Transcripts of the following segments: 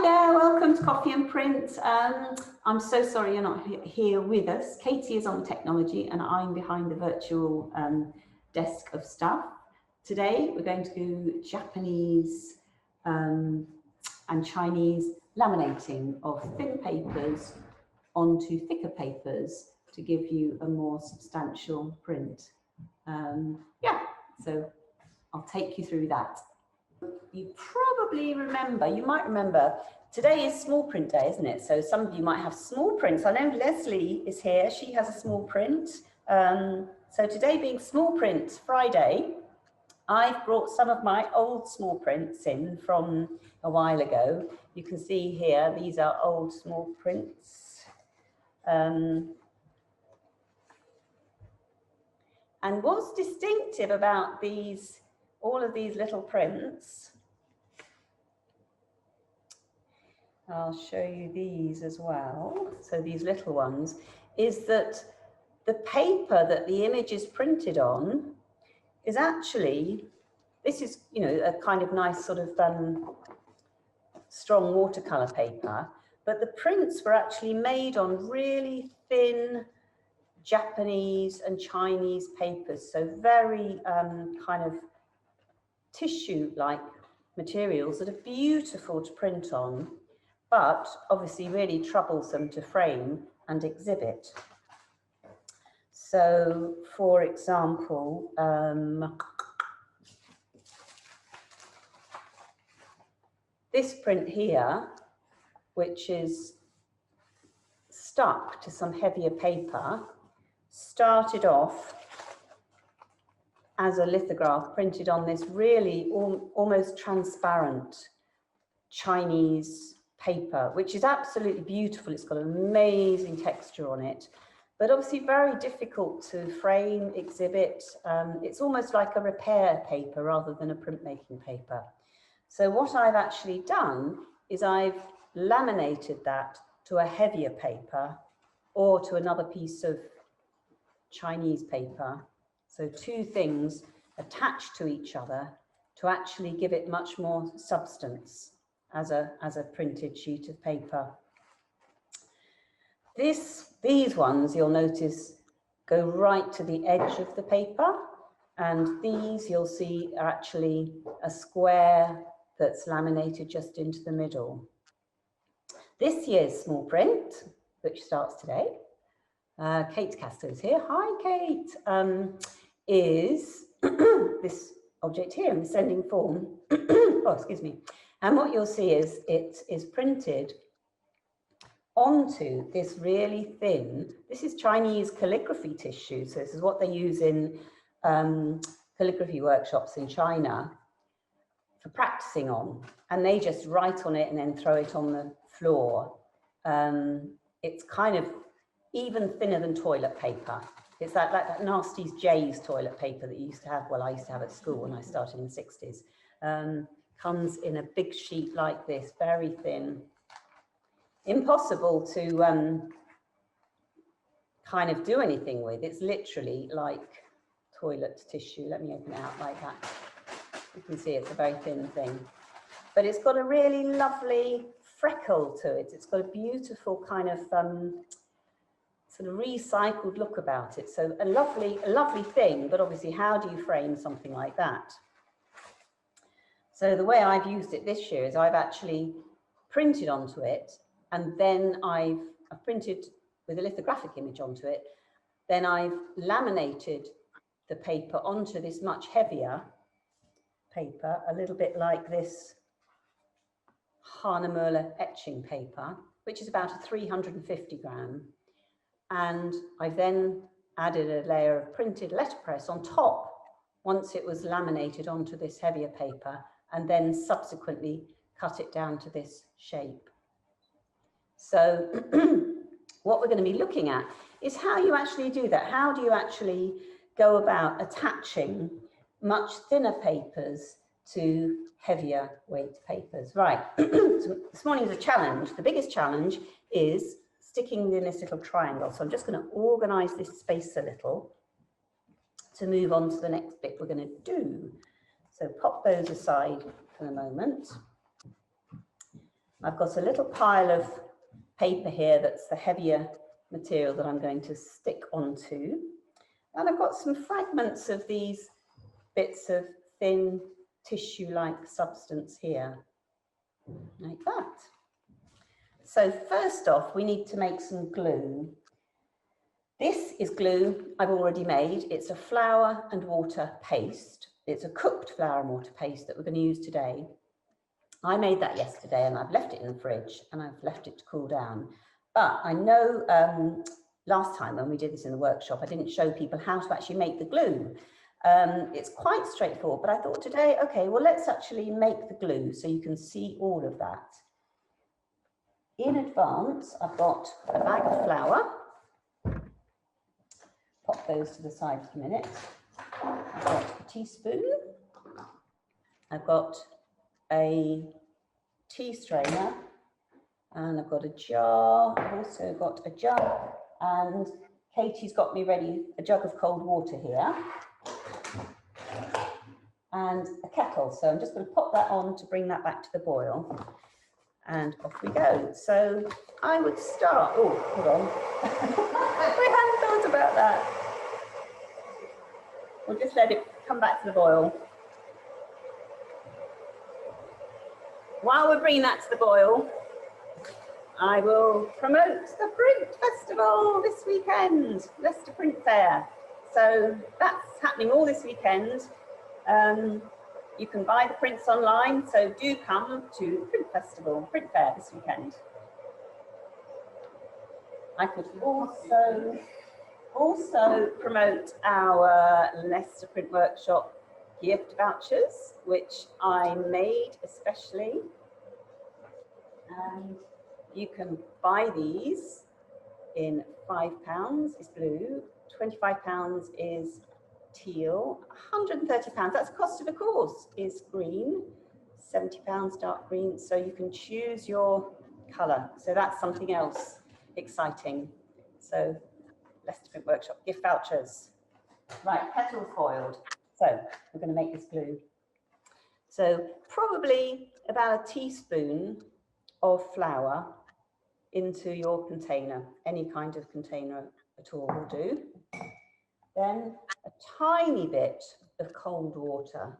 There, welcome to Coffee and Print. I'm so sorry you're not here with us. Katie is on technology and I'm behind the virtual desk of stuff. Today we're going to do Japanese and Chinese laminating of thin papers onto thicker papers to give you a more substantial print. So I'll take you through that. You probably remember, you might remember, today is small print day, isn't it? So some of you might have small prints. I know Leslie is here, she has a small print. So today being small print Friday, I've brought some of my old small prints in from a while ago. You can see here, these are old small prints. And what's distinctive about all of these little prints, I'll show you these as well, so these little ones, is that the paper that the image is printed on is actually, this is, you know, a kind of nice sort of strong watercolor paper, but the prints were actually made on really thin Japanese and Chinese papers, so very kind of tissue-like materials that are beautiful to print on, but obviously really troublesome to frame and exhibit. So, for example, this print here, which is stuck to some heavier paper, started off as a lithograph printed on this really almost transparent Chinese paper, which is absolutely beautiful. It's got an amazing texture on it, but obviously very difficult to frame, exhibit. It's almost like a repair paper rather than a printmaking paper. So what I've actually done is I've laminated that to a heavier paper or to another piece of Chinese paper. So two things attached to each other to actually give it much more substance as a printed sheet of paper. These ones, you'll notice, go right to the edge of the paper, and these you'll see are actually a square that's laminated just into the middle. This year's small print, which starts today, Kate Castor is here. Hi, Kate. Is this object here in sending form. Oh, excuse me. And what you'll see is it is printed onto this really thin, this is Chinese calligraphy tissue. So this is what they use in calligraphy workshops in China for practicing on. And they just write on it and then throw it on the floor. It's kind of even thinner than toilet paper. It's like that nasty Jay's toilet paper that you used to have, well, I used to have at school when I started in the 60s. Comes in a big sheet like this, very thin. Impossible to kind of do anything with. It's literally like toilet tissue. Let me open it out like that. You can see it's a very thin thing. But it's got a really lovely freckle to it. It's got a beautiful kind of sort of recycled look about it. So a lovely thing, but obviously how do you frame something like that? So the way I've used it this year is I've actually printed onto it, and then I've printed with a lithographic image onto it. Then I've laminated the paper onto this much heavier paper, a little bit like this Hahnemuller etching paper, which is about a 350 gram. And I've then added a layer of printed letterpress on top once it was laminated onto this heavier paper, and then subsequently cut it down to this shape. So what we're going to be looking at is how you actually do that. How do you actually go about attaching much thinner papers to heavier weight papers? Right, so this morning's a challenge. The biggest challenge is sticking in this little triangle. So I'm just going to organize this space a little to move on to the next bit we're going to do. So pop those aside for the moment. I've got a little pile of paper here that's the heavier material that I'm going to stick onto. And I've got some fragments of these bits of thin tissue-like substance here, like that. So first off, we need to make some glue. This is glue I've already made. It's a flour and water paste. It's a cooked flour and water paste that we're going to use today. I made that yesterday and I've left it in the fridge and I've left it to cool down. But I know last time when we did this in the workshop, I didn't show people how to actually make the glue. It's quite straightforward, but I thought today, okay, well, let's actually make the glue so you can see all of that. In advance, I've got a bag of flour. Pop those to the side for a minute. I've got a teaspoon. I've got a tea strainer, and I've got a jar. I've also got a jug, and Katie's got me ready a jug of cold water here, and a kettle. So I'm just going to pop that on to bring that back to the boil, and off we go. So I would start. Oh, hold on. We hadn't thought about that. We'll just let it come back to the boil. While we're bringing that to the boil, I will promote the Print Festival this weekend, Leicester Print Fair. So that's happening all this weekend. You can buy the prints online, so do come to the Print Festival, Print Fair this weekend. I could also promote our Leicester Print Workshop gift vouchers, which I made especially. And you can buy these in £5 is blue, £25 is teal, £130, that's the cost of a course, is green, £70 dark green. So you can choose your colour. So that's something else exciting. So Leicester Print Workshop gift vouchers. Right, petals foiled. So we're going to make this glue. So probably about a teaspoon of flour into your container. Any kind of container at all will do. Then a tiny bit of cold water.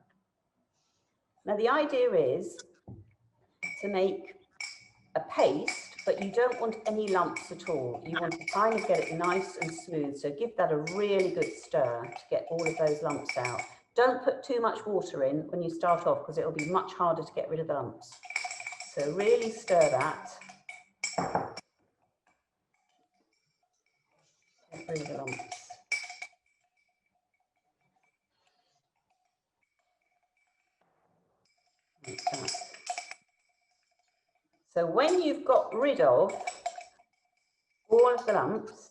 Now the idea is to make a paste, but you don't want any lumps at all. You want to kind of get it nice and smooth. So give that a really good stir to get all of those lumps out. Don't put too much water in when you start off because it'll be much harder to get rid of the lumps. So really stir that. Get rid of the lumps. Like that. So when you've got rid of all of the lumps,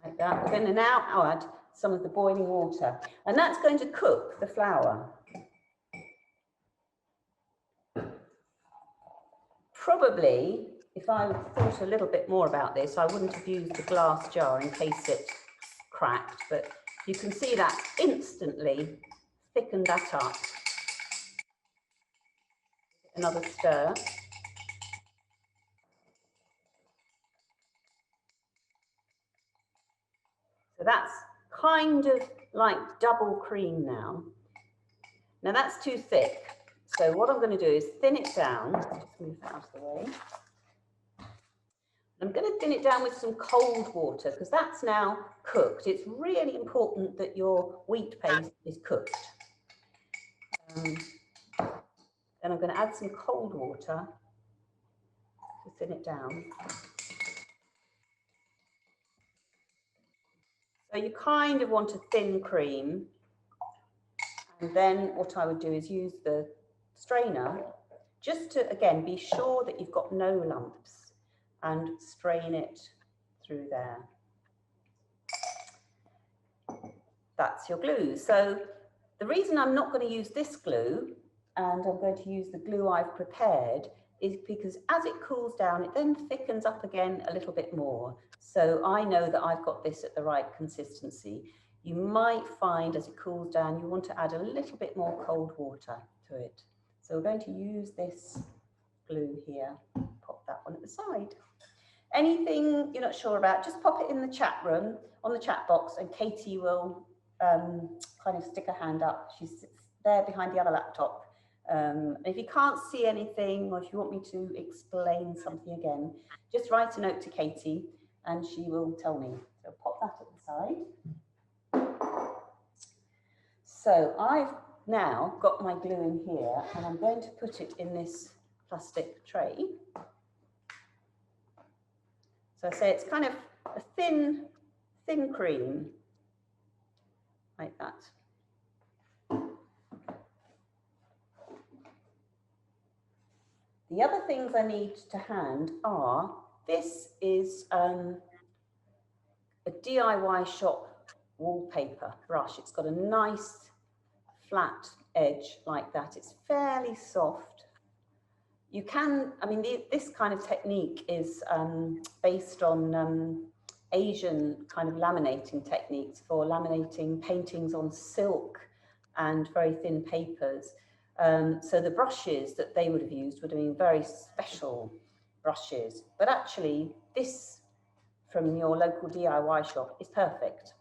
like that, we're going to now add some of the boiling water, and that's going to cook the flour. Probably, if I thought a little bit more about this, I wouldn't have used the glass jar in case it cracked, but you can see that instantly thickened that up. Another stir. So that's kind of like double cream now. Now that's too thick. So what I'm going to do is thin it down. Just move that out of the way. I'm going to thin it down with some cold water because that's now cooked. It's really important that your wheat paste is cooked. Then I'm going to add some cold water to thin it down. So you kind of want a thin cream. And then what I would do is use the strainer just to, again, be sure that you've got no lumps and strain it through there. That's your glue. So the reason I'm not going to use this glue and I'm going to use the glue I've prepared is because as it cools down, it then thickens up again a little bit more. So I know that I've got this at the right consistency. You might find as it cools down, you want to add a little bit more cold water to it. So we're going to use this glue here, pop that one at the side. Anything you're not sure about, just pop it in the chat room, on the chat box, and Katie will kind of stick her hand up. She's there behind the other laptop. And if you can't see anything, or if you want me to explain something again, just write a note to Katie and she will tell me. So pop that at the side. So I've now got my glue in here, and I'm going to put it in this plastic tray. So I say it's kind of a thin cream, like that. The other things I need to hand are, this is a DIY shop wallpaper brush. It's got a nice flat edge like that. It's fairly soft. You can, I mean, this kind of technique is based on Asian kind of laminating techniques for laminating paintings on silk and very thin papers. So the brushes that they would have used would have been very special brushes. But actually, this from your local DIY shop is perfect.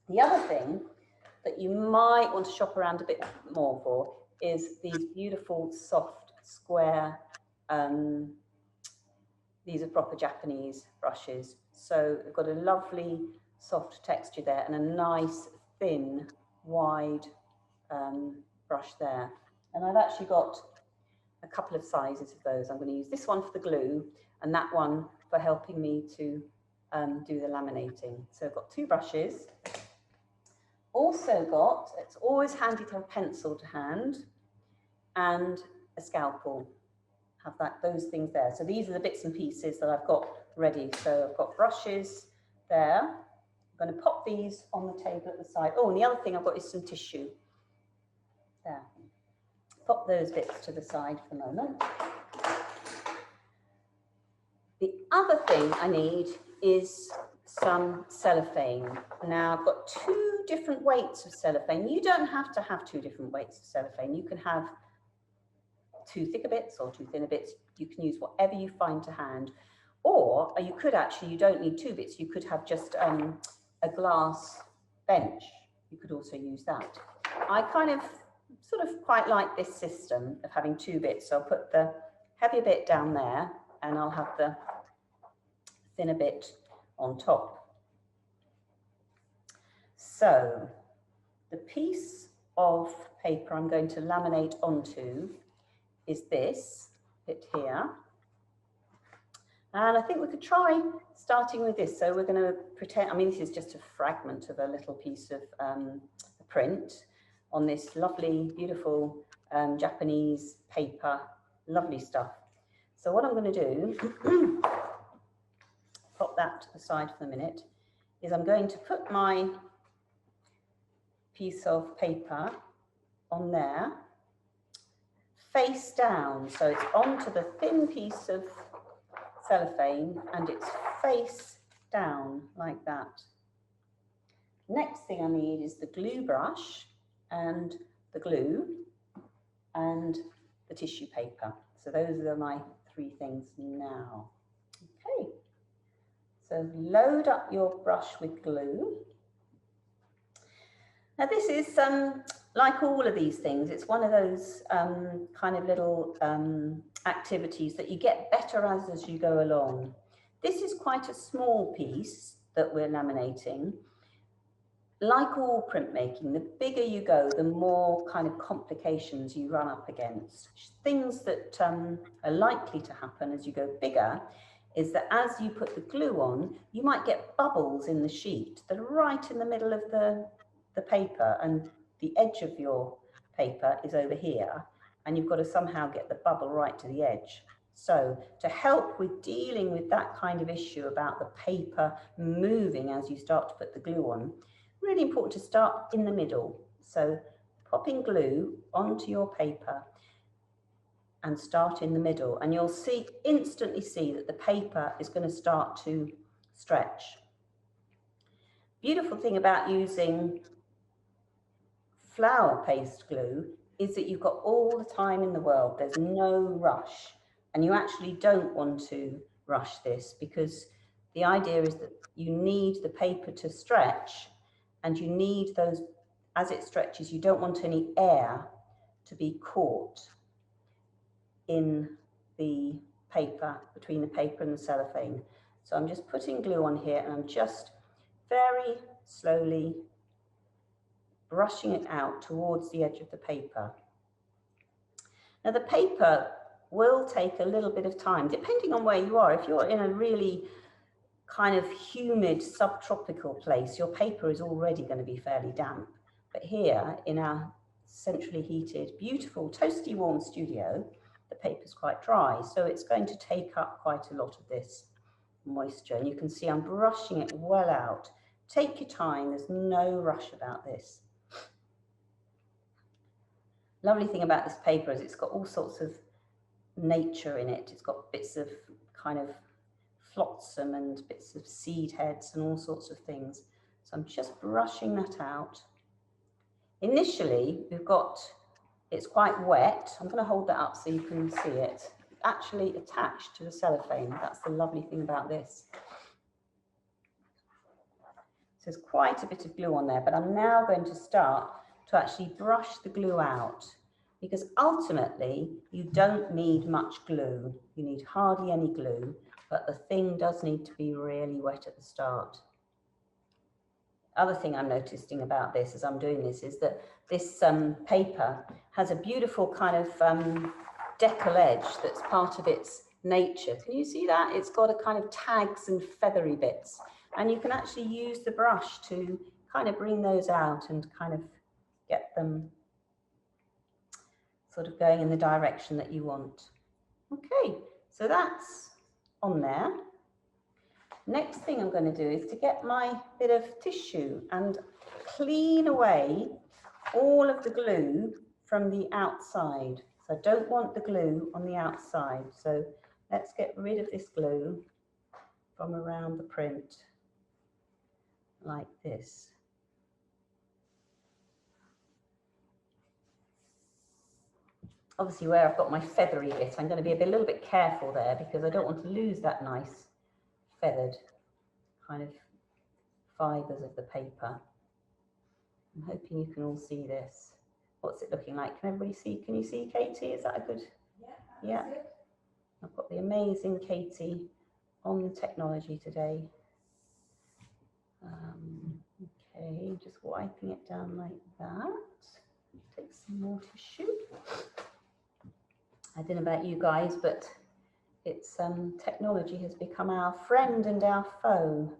The other thing that you might want to shop around a bit more for is these beautiful soft square, these are proper Japanese brushes. So they've got a lovely soft texture there and a nice thin wide brush there. And I've actually got a couple of sizes of those. I'm going to use this one for the glue and that one for helping me to do the laminating. So I've got two brushes. Also got, it's always handy to have a pencil to hand and a scalpel. Have those things there. So these are the bits and pieces that I've got ready. So I've got brushes there. I'm going to pop these on the table at the side. Oh, and the other thing I've got is some tissue. There. Pop those bits to the side for the moment. The other thing I need is some cellophane. Now I've got two different weights of cellophane. You don't have to have two different weights of cellophane. You can have two thicker bits or two thinner bits. You can use whatever you find to hand. Or you could actually, you don't need two bits. You could have just a glass bench. You could also use that. I kind of sort of quite like this system of having two bits. So I'll put the heavier bit down there and I'll have the thinner bit on top. So the piece of paper I'm going to laminate onto is this bit here. And I think we could try starting with this. So we're going to pretend, I mean, this is just a fragment of a little piece of print on this lovely, beautiful Japanese paper, lovely stuff. So what I'm going to do, pop that to the side for a minute, is I'm going to put my piece of paper on there, face down, so it's onto the thin piece of cellophane and it's face down like that. Next thing I need is the glue brush and the glue and the tissue paper. So those are my three things now. Okay, so load up your brush with glue. Now this is like all of these things, it's one of those kind of little activities that you get better as you go along. This is quite a small piece that we're laminating. Like all printmaking, the bigger you go, the more kind of complications you run up against. Things that are likely to happen as you go bigger is that as you put the glue on, you might get bubbles in the sheet that are right in the middle of the paper, and the edge of your paper is over here, and you've got to somehow get the bubble right to the edge. So to help with dealing with that kind of issue about the paper moving as you start to put the glue on, really important to start in the middle. So popping glue onto your paper and start in the middle, and you'll instantly see that the paper is going to start to stretch. Beautiful thing about using flour paste glue is that you've got all the time in the world. There's no rush, and you actually don't want to rush this, because the idea is that you need the paper to stretch, and you need those, as it stretches, you don't want any air to be caught in the paper, between the paper and the cellophane. So I'm just putting glue on here, and I'm just very slowly brushing it out towards the edge of the paper. Now the paper will take a little bit of time, depending on where you are. If you're in a really kind of humid subtropical place, your paper is already going to be fairly damp. But here in our centrally heated, beautiful, toasty warm studio, the paper's quite dry, so it's going to take up quite a lot of this moisture. And you can see I'm brushing it well out. Take your time, there's no rush about this. Lovely thing about this paper is it's got all sorts of nature in it. It's got bits of kind of flotsam and bits of seed heads and all sorts of things. So I'm just brushing that out. Initially, it's quite wet. I'm going to hold that up so you can see it. It's actually attached to the cellophane. That's the lovely thing about this. So there's quite a bit of glue on there, but I'm now going to start to actually brush the glue out, because ultimately you don't need much glue. You need hardly any glue, but the thing does need to be really wet at the start. Other thing I'm noticing about this as I'm doing this is that this paper has a beautiful kind of decal edge that's part of its nature. Can you see that? It's got a kind of tags and feathery bits, and you can actually use the brush to kind of bring those out and kind of get them sort of going in the direction that you want. Okay, so that's on there. Next thing I'm going to do is to get my bit of tissue and clean away all of the glue from the outside. So I don't want the glue on the outside. So let's get rid of this glue from around the print like this. Obviously, where I've got my feathery bit, I'm going to be a little bit careful there, because I don't want to lose that nice feathered kind of fibres of the paper. I'm hoping you can all see this. What's it looking like? Can everybody see? Can you see, Katie? Is that a good? Yeah. I've got the amazing Katie on the technology today. Okay, just wiping it down like that. Take some more tissue. I don't know about you guys, but it's technology has become our friend and our foe.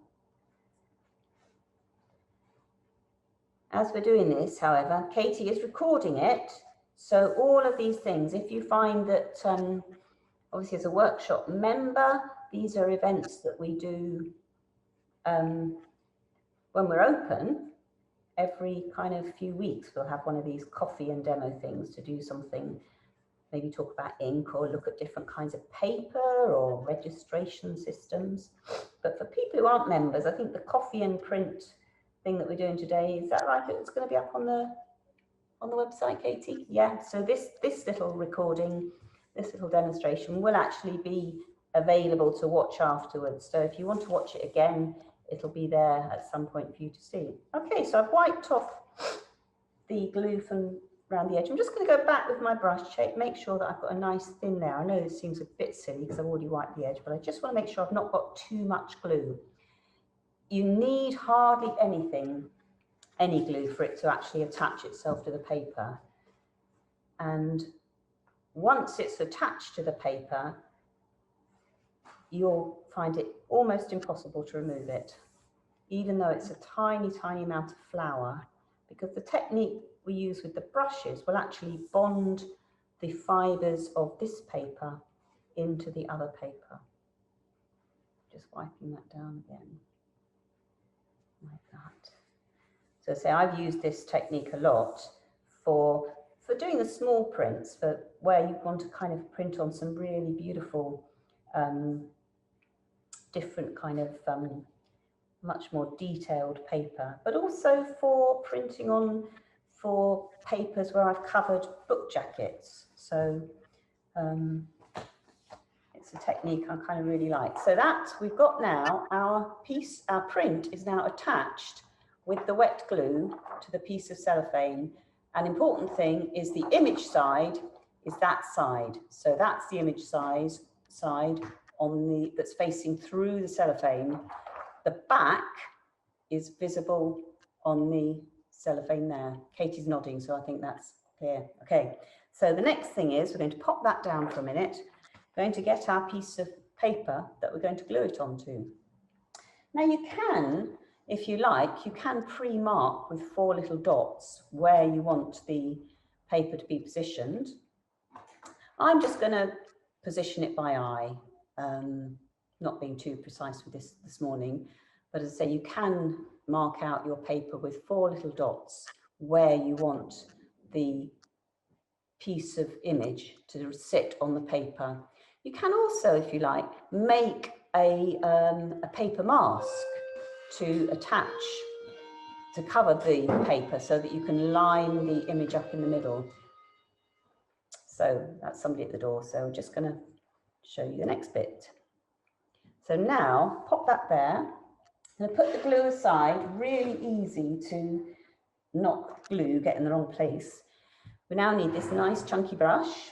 As we're doing this, however, Katie is recording it. So all of these things, if you find that, obviously as a workshop member, these are events that we do when we're open. Every kind of few weeks, we'll have one of these coffee and demo things to do something. Maybe talk about ink or look at different kinds of paper or registration systems. But for people who aren't members, I think the coffee and print thing that we're doing today, is that right? It's going to be up on the website, Katie? Yeah. So this little recording, this little demonstration will actually be available to watch afterwards. So if you want to watch it again, it'll be there at some point for you to see. Okay, so I've wiped off the glue from around the edge. I'm just going to go back with my brush, make sure that I've got a nice thin layer. I know this seems a bit silly because I've already wiped the edge, but I just want to make sure I've not got too much glue. You need hardly any glue for it to actually attach itself to the paper. And once it's attached to the paper, you'll find it almost impossible to remove it, even though it's a tiny, tiny amount of flour, because the technique we use with the brushes will actually bond the fibres of this paper into the other paper. Just wiping that down again, like that. So say I've used this technique a lot for doing the small prints, for where you want to kind of print on some really beautiful different kind of much more detailed paper, but also for printing on for papers where I've covered book jackets. So it's a technique I kind of really like. So that we've got now, our print is now attached with the wet glue to the piece of cellophane. An important thing is the image side is that side. So that's the image side on that's facing through the cellophane. The back is visible on the cellophane there. Katie's nodding, so I think that's clear. Okay, so the next thing is we're going to pop that down for a minute. We're going to get our piece of paper that we're going to glue it onto. Now you can, if you like, you can pre-mark with 4 little dots where you want the paper to be positioned. I'm just going to position it by eye, not being too precise with this morning, but as I say, you can mark out your paper with 4 little dots where you want the piece of image to sit on the paper. You can also, if you like, make a paper mask to attach, to cover the paper so that you can line the image up in the middle. So that's somebody at the door, so I'm just going to show you the next bit. So now, pop that there. I'm going to put the glue aside, really easy to not glue, get in the wrong place. We now need this nice chunky brush,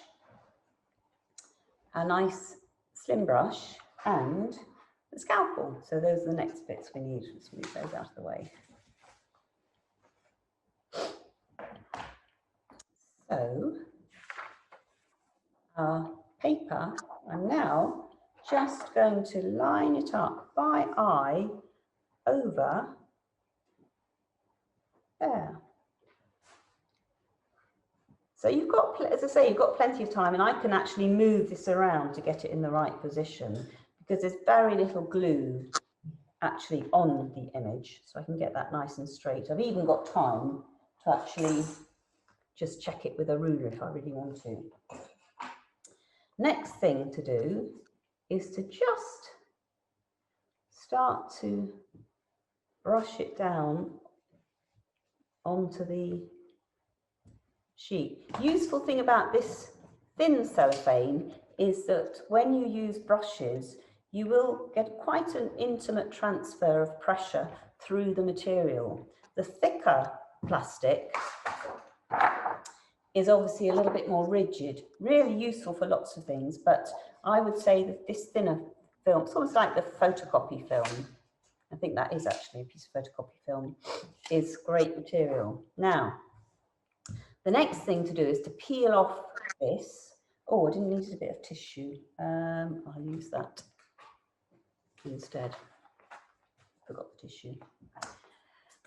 a nice slim brush, and the scalpel. So those are the next bits we need. Let's move those out of the way. So our paper, I'm now just going to line it up by eye over there. So you've got, as I say, you've got plenty of time, and I can actually move this around to get it in the right position because there's very little glue actually on the image, so I can get that nice and straight. I've even got time to actually just check it with a ruler if I really want to. Next thing to do is to just start to brush it down onto the sheet. Useful thing about this thin cellophane is that when you use brushes, you will get quite an intimate transfer of pressure through the material. The thicker plastic is obviously a little bit more rigid, really useful for lots of things, but I would say that this thinner film, it's almost like the photocopy film, I think that is actually a piece of photocopy film, is great material. Now, the next thing to do is to peel off this. Oh, I didn't need a bit of tissue. I'll use that instead. Forgot the tissue.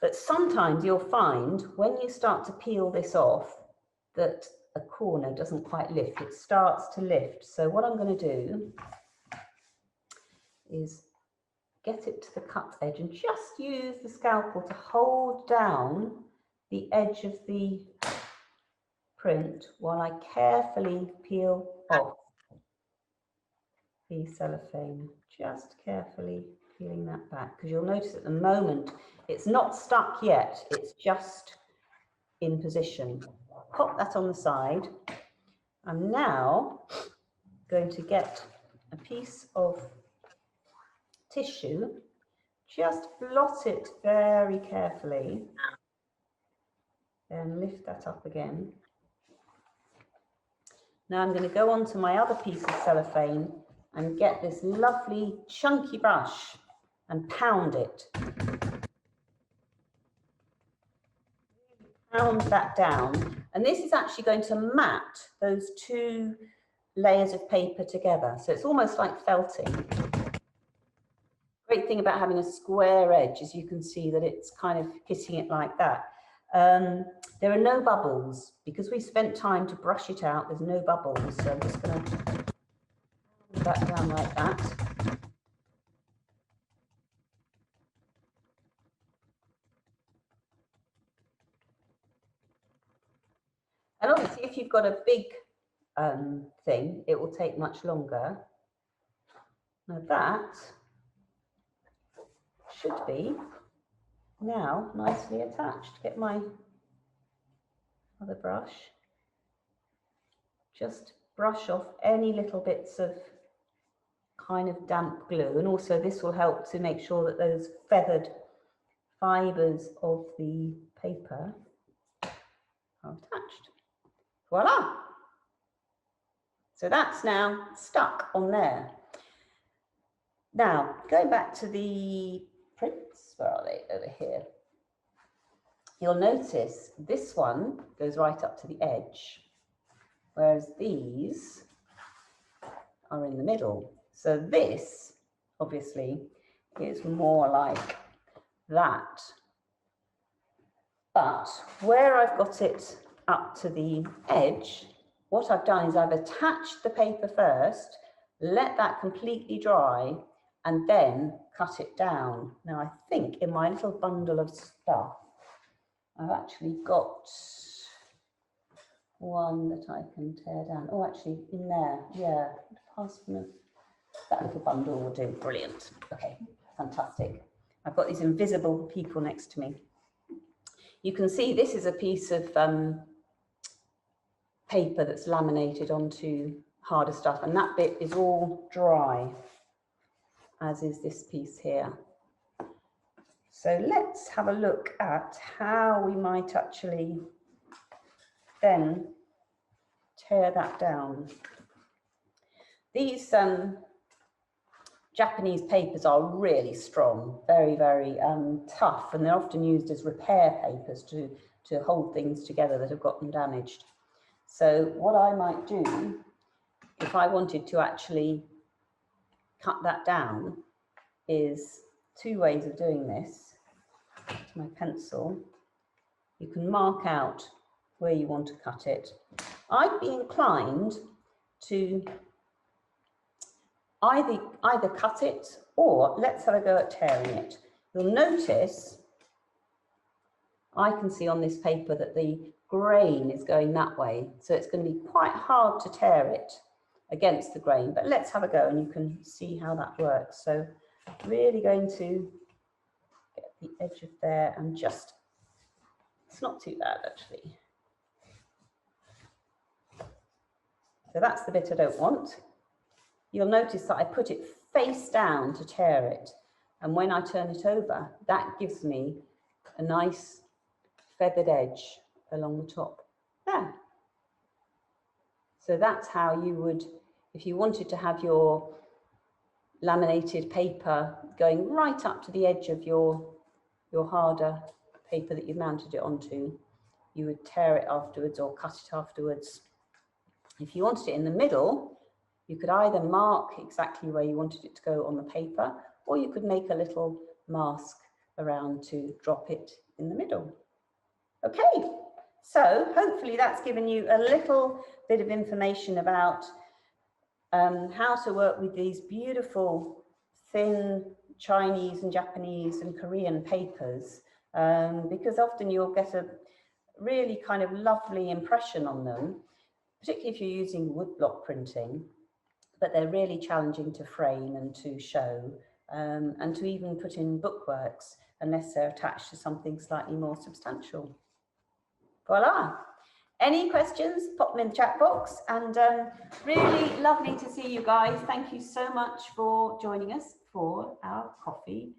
But sometimes you'll find when you start to peel this off that a corner doesn't quite lift. It starts to lift. So what I'm going to do is get it to the cut edge and just use the scalpel to hold down the edge of the print while I carefully peel off the cellophane, just carefully peeling that back, because you'll notice at the moment it's not stuck yet, it's just in position. Pop that on the side. I'm now going to get a piece of tissue, just blot it very carefully, and lift that up again. Now I'm going to go on to my other piece of cellophane and get this lovely chunky brush and pound it. Pound that down. And this is actually going to mat those 2 layers of paper together. So it's almost like felting. Great thing about having a square edge is you can see that it's kind of hitting it like that. There are no bubbles because we spent time to brush it out. There's no bubbles, so I'm just going to put that down like that. And obviously, if you've got a big thing, it will take much longer. Now that should be now nicely attached. Get my other brush. Just brush off any little bits of kind of damp glue, and also this will help to make sure that those feathered fibres of the paper are attached. Voila! So that's now stuck on there. Now, going back to the prints, where are they? Over here. You'll notice this one goes right up to the edge, whereas these are in the middle. So this, obviously, is more like that. But where I've got it up to the edge, what I've done is I've attached the paper first, let that completely dry, and then cut it down. Now, I think in my little bundle of stuff, I've actually got one that I can tear down. Oh, actually, in there, yeah. That little bundle will do. Brilliant. Okay, fantastic. I've got these invisible people next to me. You can see this is a piece of paper that's laminated onto harder stuff, and that bit is all dry, as is this piece here. So let's have a look at how we might actually then tear that down. These Japanese papers are really strong, very, very tough, and they're often used as repair papers to hold things together that have gotten damaged. So what I might do, if I wanted to actually cut that down, is two ways of doing this. To my pencil, you can mark out where you want to cut it. I'd be inclined to either cut it, or let's have a go at tearing it. You'll notice I can see on this paper that the grain is going that way, so it's going to be quite hard to tear it against the grain, but let's have a go and you can see how that works. So really going to get the edge of there and just, it's not too bad actually. So that's the bit I don't want. You'll notice that I put it face down to tear it, and when I turn it over, that gives me a nice feathered edge along the top there. So that's how you would, if you wanted to have your laminated paper going right up to the edge of your harder paper that you've mounted it onto, you would tear it afterwards or cut it afterwards. If you wanted it in the middle, you could either mark exactly where you wanted it to go on the paper, or you could make a little mask around to drop it in the middle. Okay, so hopefully that's given you a little bit of information about how to work with these beautiful thin Chinese and Japanese and Korean papers, because often you'll get a really kind of lovely impression on them, particularly if you're using woodblock printing, but they're really challenging to frame and to show, and to even put in bookworks unless they're attached to something slightly more substantial. Voila. Any questions, pop them in the chat box, and really lovely to see you guys. Thank you so much for joining us for our coffee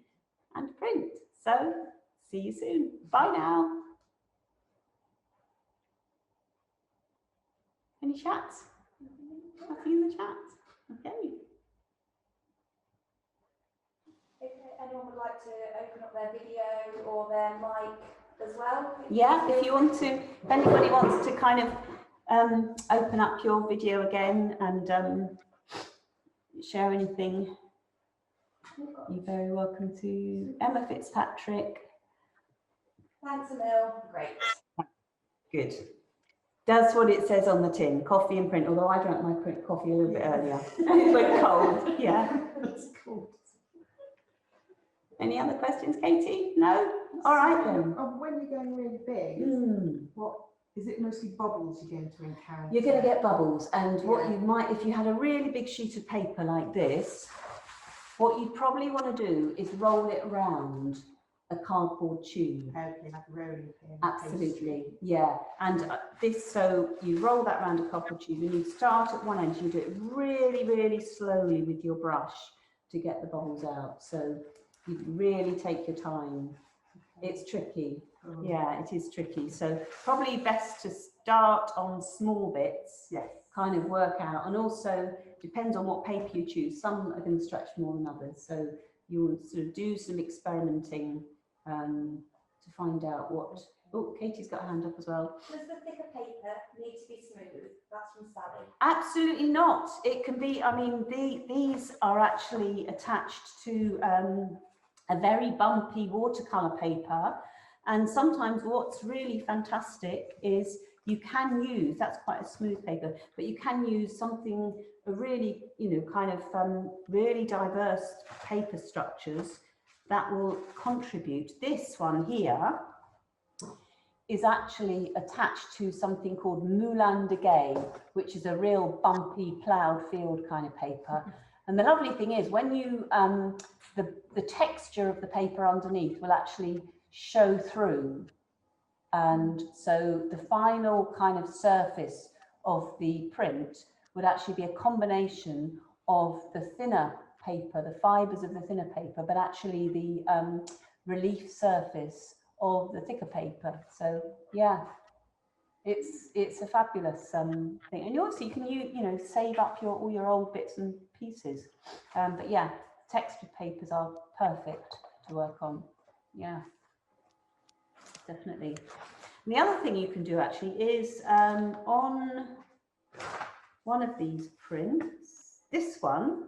and print. So see you soon. Bye now. Any chats? Nothing in the chat. Okay. If anyone would like to open up their video or their mic as well. Yeah, if you want to, if anybody wants to kind of open up your video again and share anything, you're very welcome to. Emma Fitzpatrick. Thanks, Emil. Great. Good. Does what it says on the tin, coffee and print, although I drank my print coffee a little bit earlier. It went cold, yeah. That's cool. Any other questions, Katie? No? All right then. When you're going really big, what is it? Mostly bubbles you're going to encounter? You're going to get bubbles, and what you might, if you had a really big sheet of paper like this, What you probably want to do is roll it around a cardboard tube. Okay, like a rolling pin. Absolutely, yeah. And so you roll that around a cardboard tube and you start at one end, you do it really, really slowly with your brush to get the bubbles out. So you really take your time. It's tricky. Yeah, it is tricky. So probably best to start on small bits, Yes. kind of work out, and also depends on what paper you choose. Some are going to stretch more than others. So you'll sort of do some experimenting to find out what. Oh, Katie's got her hand up as well. Does the thicker paper need to be smooth? That's from Sally. Absolutely not. It can be, I mean, these are actually attached to a very bumpy watercolour paper. And sometimes what's really fantastic is you can use, that's quite a smooth paper, but you can use something, a really, you know, kind of really diverse paper structures that will contribute. This one here is actually attached to something called Moulin de Gay, which is a real bumpy ploughed field kind of paper. And the lovely thing is when you, the texture of the paper underneath will actually show through. And so the final kind of surface of the print would actually be a combination of the thinner paper, the fibres of the thinner paper, but actually the relief surface of the thicker paper. So yeah, it's a fabulous thing, and obviously you can you know save up all your old bits and pieces. But yeah, textured papers are perfect to work on. Yeah, definitely. And the other thing you can do actually is on one of these prints, this one,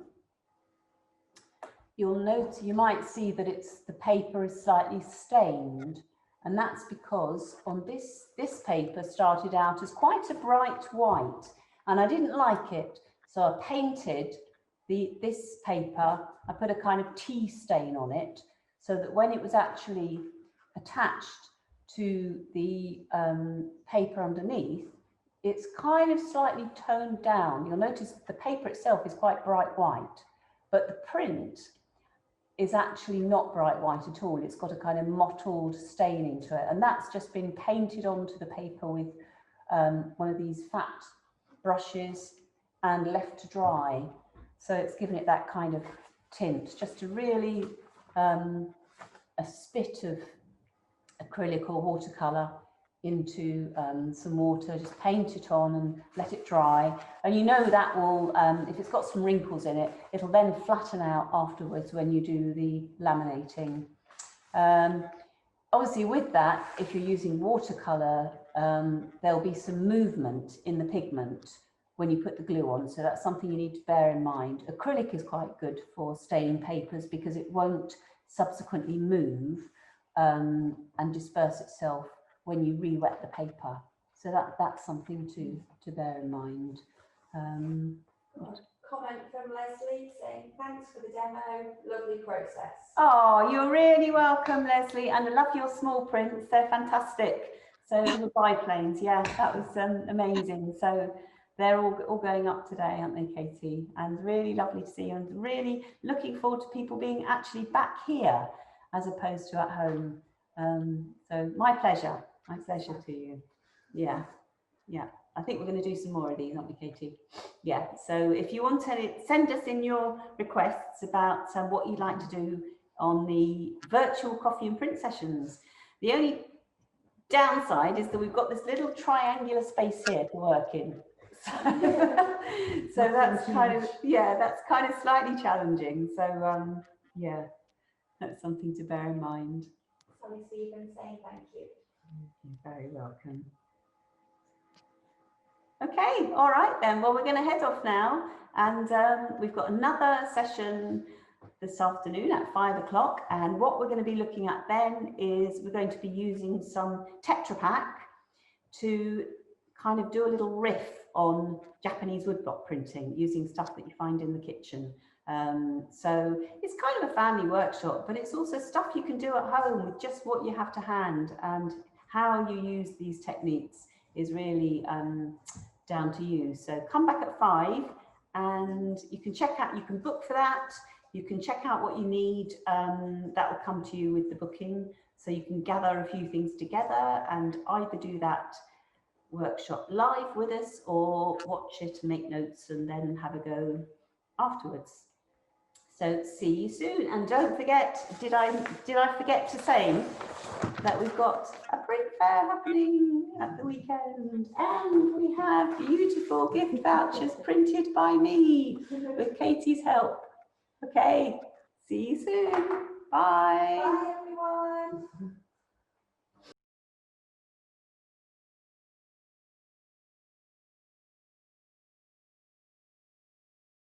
you'll note, you might see that the paper is slightly stained, and that's because on this paper started out as quite a bright white, and I didn't like it, so I painted this paper. I put a kind of tea stain on it, so that when it was actually attached to the paper underneath, it's kind of slightly toned down. You'll notice the paper itself is quite bright white, but the print is actually not bright white at all. It's got a kind of mottled staining to it, and that's just been painted onto the paper with one of these fat brushes and left to dry. So it's given it that kind of tint, just a really a spit of acrylic or watercolour into some water, just paint it on and let it dry. And you know that will, if it's got some wrinkles in it, it'll then flatten out afterwards when you do the laminating. Obviously with that, if you're using watercolour, there'll be some movement in the pigment when you put the glue on. So that's something you need to bear in mind. Acrylic is quite good for staining papers because it won't subsequently move and disperse itself when you re-wet the paper. So that's something to bear in mind. Comment from Leslie saying, thanks for the demo, lovely process. Oh, you're really welcome, Leslie, and I love your small prints, they're fantastic. So the biplanes, yeah, that was amazing. So they're all going up today, aren't they, Katie? And really lovely to see you, and really looking forward to people being actually back here as opposed to at home. So my pleasure to you. Yeah, yeah. I think we're going to do some more of these, aren't we, Katie? Yeah. So if you want to send us in your requests about what you'd like to do on the virtual coffee and print sessions. The only downside is that we've got this little triangular space here to work in. So that's kind of, yeah, that's kind of slightly challenging. So yeah, that's something to bear in mind. Sally Stephen saying thank you. You're very welcome. Okay, all right then. Well, we're going to head off now, and we've got another session this afternoon at 5 o'clock. And what we're going to be looking at then is we're going to be using some Tetra Pak to kind of do a little riff on Japanese woodblock printing using stuff that you find in the kitchen. So it's kind of a family workshop, but it's also stuff you can do at home with just what you have to hand, and how you use these techniques is really down to you. So come back at 5 and you can check out, you can book for that. You can check out what you need. That will come to you with the booking. So you can gather a few things together and either do that workshop live with us or watch it and make notes and then have a go afterwards. So see you soon. And don't forget, did I forget to say that we've got a print fair happening at the weekend, and we have beautiful gift vouchers printed by me with Katie's help. Okay, see you soon. Bye. Bye everyone.